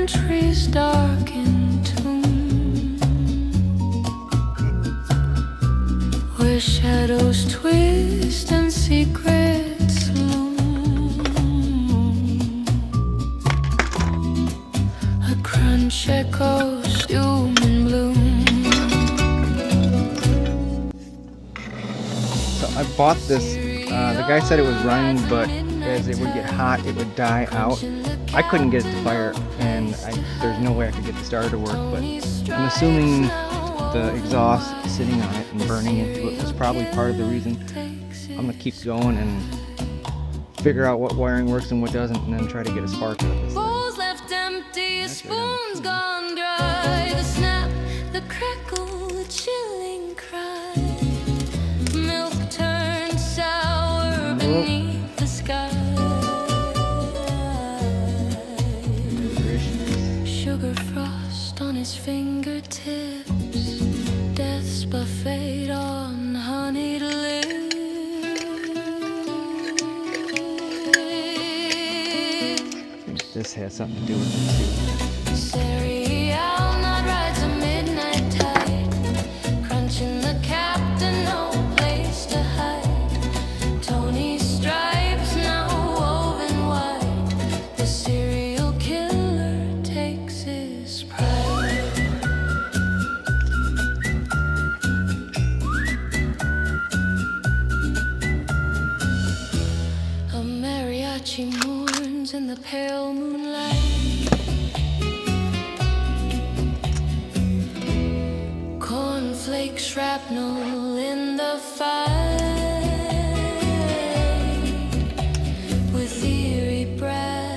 country's dark entomb, where shadows twist and secrets loom. A crunch echoes doom and bloom. So I bought this. The guy said it was running, but as it would get hot, it would die out. I couldn't get it to fire, and there's no way I could get the starter to work, but I'm assuming the exhaust sitting on it and burning into it was probably part of the reason. I'm going to keep going and figure out what wiring works and what doesn't, and then try to get a spark out of this thing. Bowls left empty, spoons gone dry. The snap, the crackle, the chilling cry. Milk turned sour beneath the sky. Sugar frost on his fingertips, death's buffet on honeyed lips. This has something to do with it too. CerealNaut rides a midnight tide, crunching the captain, no place to hide. Tony's stripes now woven wide, the serial killer takes his pride. A mariachi mourns in the pale moonlight. Cornflake shrapnel in the fight, with eerie breaths.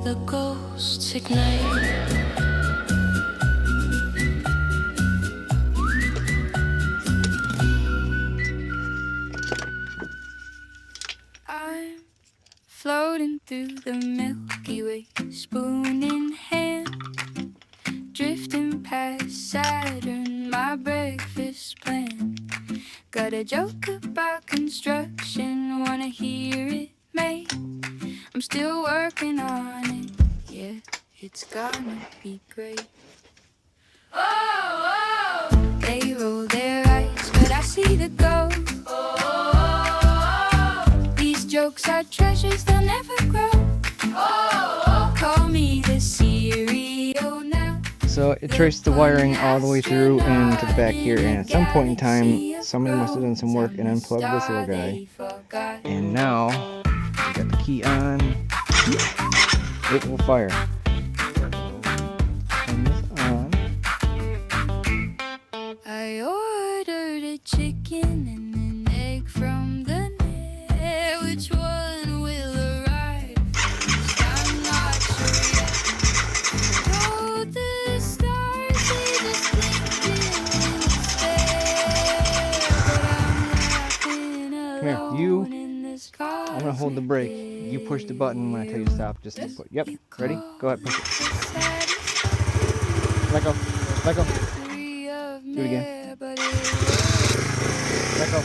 The ghosts ignite. I'm floating through the Milky Way, spoon in hand, drifting past Saturn, my breakfast plan. Got a joke about construction, wanna hear it made. I'm still working on it, yeah, it's gonna be great. Oh, oh. They roll their eyes, but I see the gold. Jokes are treasures, they'll never grow. Call me the CerealNaut. So it traced the wiring all the way through and to the back here, and at some point in time somebody must have done some work and unplugged this little guy, and now we got the key on, it will fire. Turn this on. I ordered a chicken and an egg from the net. Which one will arrive? I'm not sure yet. Oh, the stars, they just blinking instead. But I'm laughing alone in this car. I'm gonna hold the brake. You push the button when I tell you to stop. Just to put. Yep. Ready? Go ahead. Push it. Let go. Let go. Do it again. Let go.